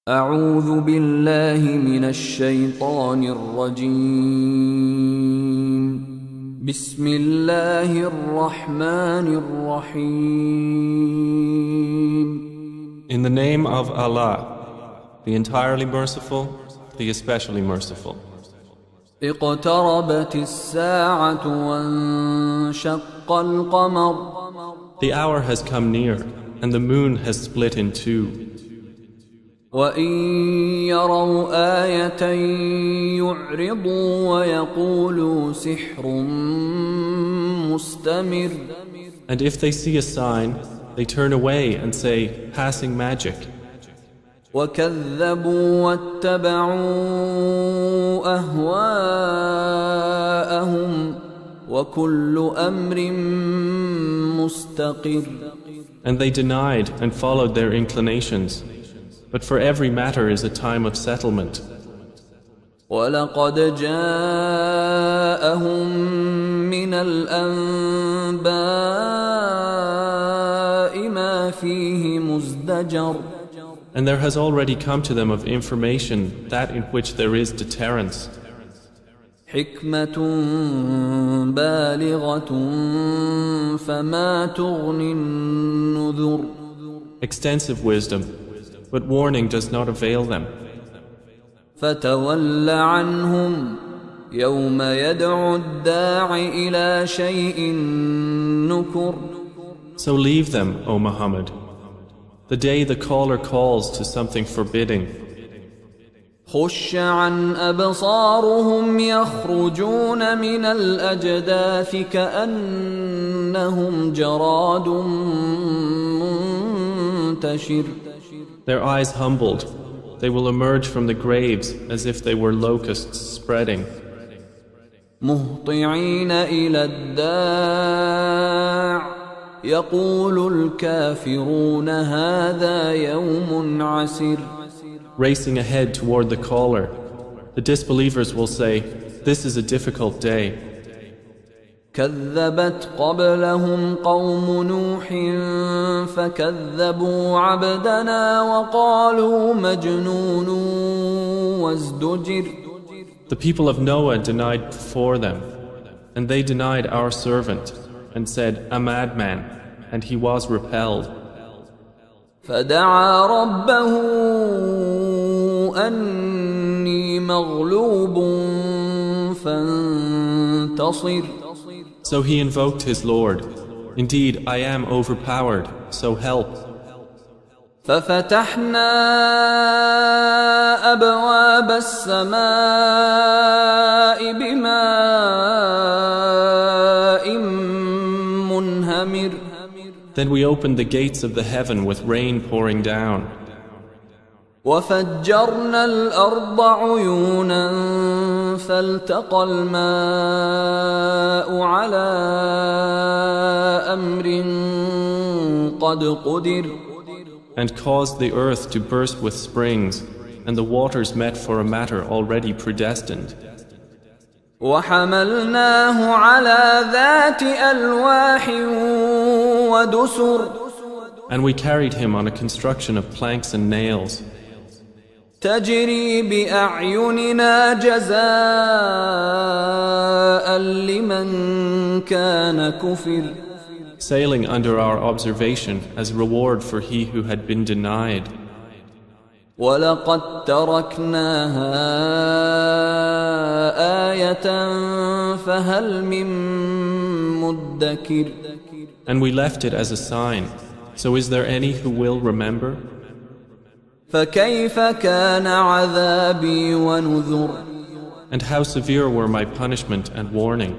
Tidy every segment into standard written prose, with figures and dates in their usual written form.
أعوذ بالله من الشيطان الرجيم. بسم الله الرحمن الرحيم. In the name of Allah, the entirely merciful, the especially merciful. اقتربت الساعة وانشق القمر. The hour has come near, and the moon has split in two. وَإِن يَرَوْا آيَةً يُعْرِضُوا وَيَقُولُوا سِحْرٌ مُسْتَمِرٌّ. And if they see a sign, they turn away and say, passing magic. وَكَذَّبُوا وَاتَّبَعُوا أَهْوَاءَهُمْ وَكُلُّ أَمْرٍ مُسْتَقِرٌّ. And they denied and followed their inclinations. But for every matter is a time of settlement. وَلَقَدْ جَاءَهُم مِّنَ الْأَنبَاءِ مَا فِيهِ مُزْدَجَرٌ. And there has already come to them of information that in which there is deterrence. حِكْمَةٌ بَالِغَةٌ فَمَا تُغْنِ النُّذُرُ. Extensive wisdom, but warning does not avail them. فَتَوَلَّ عَنْهُمْ يَوْمَ يَدْعُ الدَّاعِ إِلَى شَيْءٍ نُكُرٍ. So leave them, O Muhammad, the day the caller calls to something forbidding. خُشَّ عَنْ أَبْصَارُهُمْ يَخْرُجُونَ مِنَ الْأَجْدَاثِ كَأَنَّهُمْ جَرَادٌ مُنْتَشِرٌ. Their eyes humbled, they will emerge from the graves as if they were locusts spreading. مُهْطِعِينَ إِلَى الدَّاعِ يَقُولُ الْكَافِرُونَ هَذَا يَوْمٌ عَسِرٌ. Racing ahead toward the caller, the disbelievers will say, this is a difficult day. كذبت قبلهم قوم نوح فكذبوا عبدنا وقالوا مجنون وازدجر. The people of Noah denied before them, and they denied our servant, and said, a madman, and he was repelled. فدعا ربه أني مغلوب فانتصر. So he invoked his Lord, indeed I am overpowered, so help. ففتحنا أبواب السماء بماء منهمر. Then we opened the gates of the heaven with rain pouring down. وفجرنا الأرض عيونا فالتقى الماء على أمر قد قدر. And caused the earth to burst with springs, and the waters met for a matter already predestined. وحملناه على ذات ألواح ودسر. And we carried him on a construction of planks and nails. تجري بأعيننا جزاء لمن كان كفر. Sailing under our observation as reward for he who had been denied. وَلَقَدْ تَرَكْنَاهَا آيَةً فَهَلْ مِن مُدَّكِرٍ. And we left it as a sign, so is there any who will remember? فَكَيْفَ كَانَ عَذَابِي وَنُذُرِ. And how severe were my punishment and warning.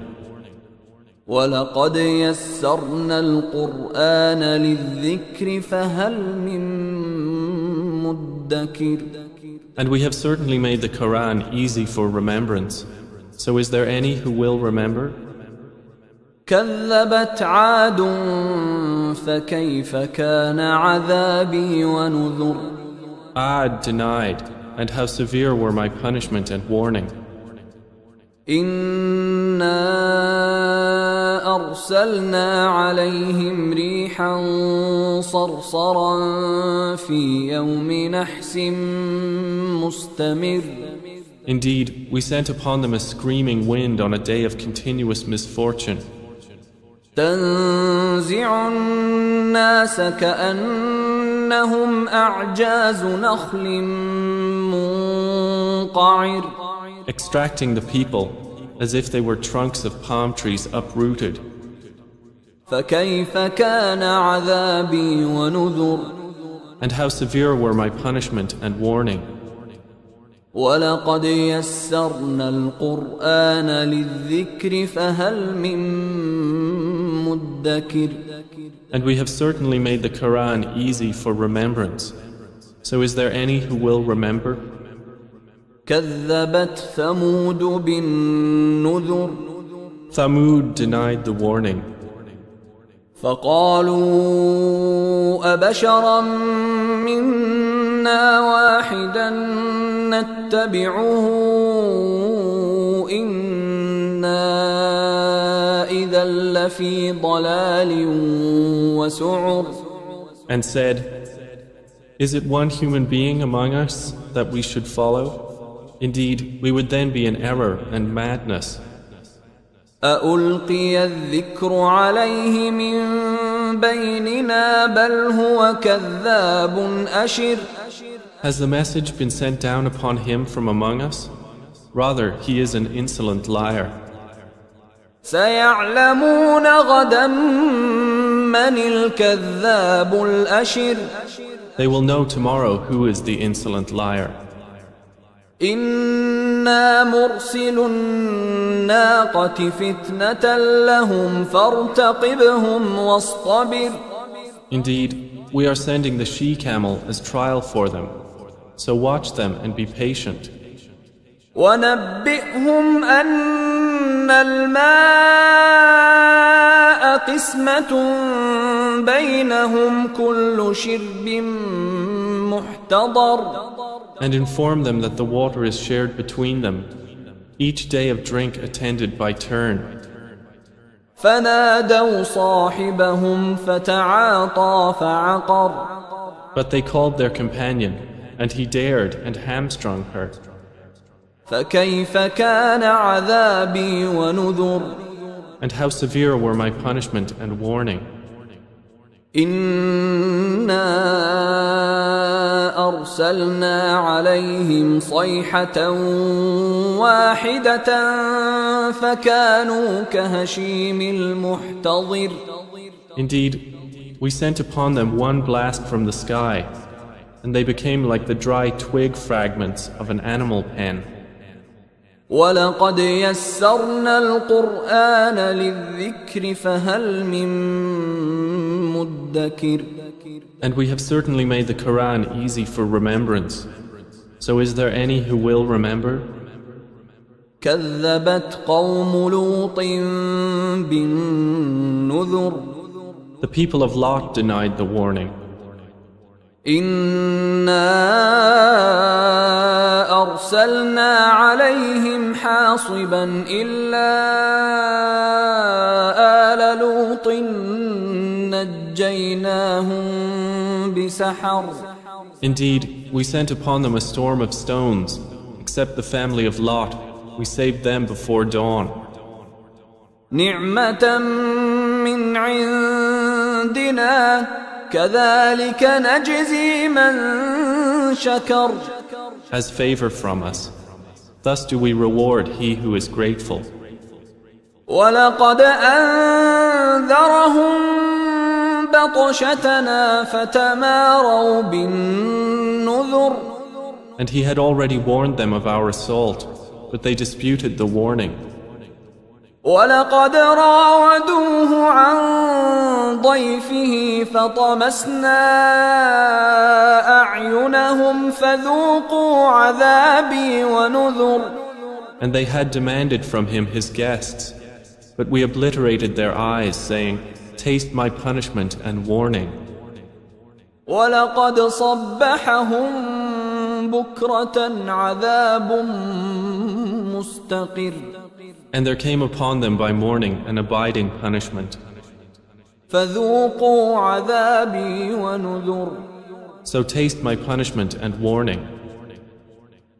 وَلَقَدْ يَسَّرْنَا الْقُرْآنَ لِلذِّكْرِ فَهَلْ مِن مُدَّكِرٍ. And we have certainly made the Quran easy for remembrance, so is there any who will remember? كذبت عاد فكيف كان عذابي ونذر. Ad denied, and how severe were my punishment and warning. إنا أرسلنا عليهم ريحا صرصرا في يوم نحس مستمر. Indeed, we sent upon them a screaming wind on a day of continuous misfortune. تنزع الناس كأنهم أعجاز نخل منقعر. Extracting the people as if they were trunks of palm trees uprooted. فكيف كان عذابي ونذر. And how severe were my punishment and warning. ولقد يسرنا القرآن للذكر فهل من مدكر. And we have certainly made the Quran easy for remembrance. So is there any who will remember? كذبت ثمود بالنذر. Thamud denied the warning. فقالوا أبشرا منا واحدا نتبعه إنا إذا لفي ضلال وسعر. And said, is it one human being among us that we should follow? Indeed, we would then be in error and madness. أألقي الذكر عليه من بيننا بل هو كذاب أشر. Has the message been sent down upon him from among us? Rather, he is an insolent liar. سيعلمون غدا من الكذاب الأشر. They will know tomorrow who is the insolent liar. إنا مرسل الناقة فتنة لهم فارتقبهم واصطبر. Indeed, we are sending the she-camel as trial for them. So watch them and be patient. ونبئهم أن الماء قسمة بينهم كل شرب محتضر. And inform them that the water is shared between them, each day of drink attended by turn. فنادوا صاحبهم فتعاطى فعقر. But they called their companion, and he dared and hamstrung her. فكيف كان عذابي ونذر. And how severe were my punishment and warning. إنا أرسلنا عليهم صيحة واحدة فكانوا كهشيم المحتضر. Indeed, we sent upon them one blast from the sky, and they became like the dry twig fragments of an animal pen. ولقد يسرنا القرآن للذكر فهل من مدكر. And we have certainly made the Quran easy for remembrance. So is there any who will remember? كذبت قوم لوط بالنذر. The people of Lot denied the warning. إنا أرسلنا عليهم حاصبا إلا آل لوط نجيناهم بسحر. Indeed, we sent upon them a storm of stones, except the family of Lot. We saved them before dawn. نعمة من عندنا كذلك نجزي من شكر. As favor from us. Thus do we reward he who is grateful. ولقد أنذرهم بطشتنا فتماروا بالنذر. And he had already warned them of our assault, but they disputed the warning. ولقد راودوه عن ضيفه فطمسنا أعينهم فذوقوا عذابي ونذر. And they had demanded from him his guests, but we obliterated their eyes, saying, taste my punishment and warning. ولقد صبحهم بكرة عذاب مستقر. And there came upon them by morning an abiding punishment. فذوقوا عذابي ونذر. So taste my punishment and warning.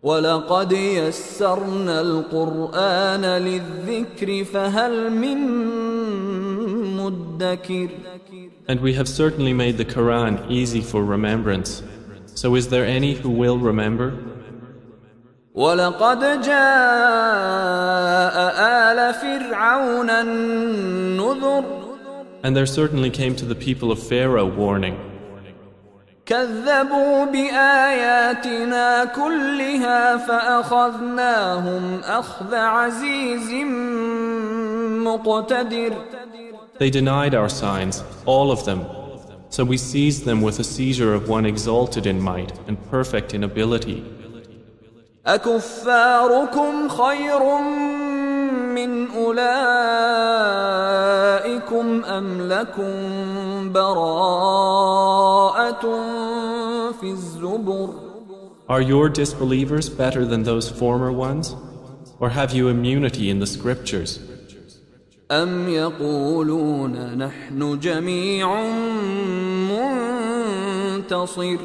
ولقد يسرنا القرآن للذكر فهل من مدكر. And we have certainly made the Quran easy for remembrance. So is there any who will remember? ولقد جاء آل فرعون النذر. And there certainly came to the people of Pharaoh warning. كذبوا بآياتنا كلها فأخذناهم أخذ عزيز مقتدر. They denied our signs, all of them. So we seized them with a seizure of one exalted in might and perfect in ability. أكفاركم خير من أولئكم أم لكم براءة في الزبر. Are your disbelievers better than those former ones? Or have you immunity in the scriptures? أم يقولون نحن جميع منتصر.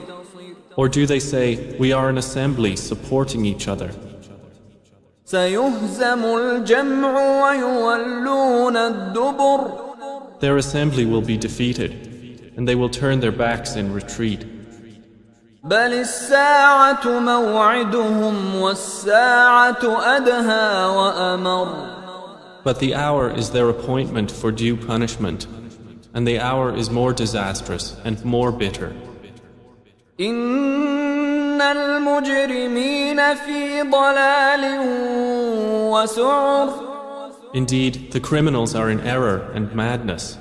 Or do they say, we are an assembly supporting each other? سيهزم الجمع ويولون الدبر. Their assembly will be defeated, and they will turn their backs in retreat. بل الساعة موعدهم والساعة أدهى وأمر. But the hour is their appointment for due punishment, and the hour is more disastrous and more bitter. إن المجرمين في ضلال وسعر. Indeed, the criminals are in error and madness.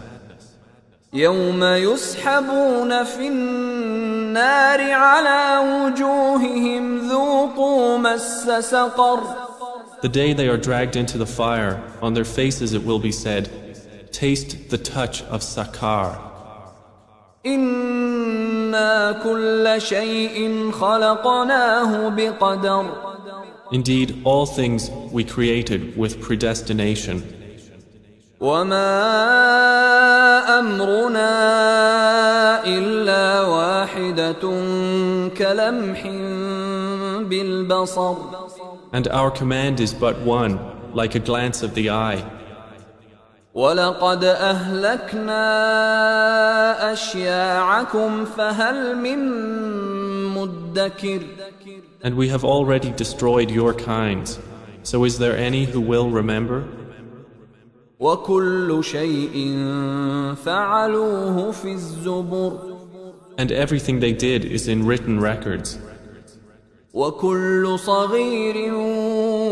يوم يسحبون في النار على وجوههم ذوقوا مس سقر. The day they are dragged into the fire, on their faces it will be said, taste the touch of Sakar. إنا كل شيء خلقناه بقدر. Indeed, all things we created with predestination. وما أمرنا إلا واحدة كلمح بالبصر. And our command is but one, like a glance of the eye. ولقد أهلكنا أشياعكم فهل من مدكر. And we have already destroyed your kinds. So is there any who will remember? وكل شيء فعلوه في الزبر. And everything they did is in written records. وكل صغير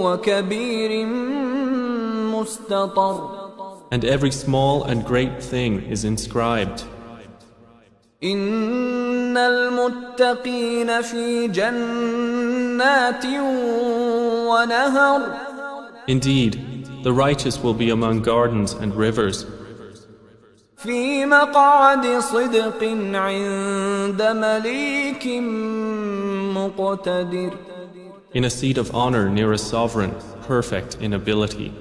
وكبير مستطر. And every small and great thing is inscribed. إن المتقين في جنات ونهر. Indeed, the righteous will be among gardens and rivers. في مقعد صدق عند مليك مقتدر. In a seat of honor near a sovereign, perfect in ability.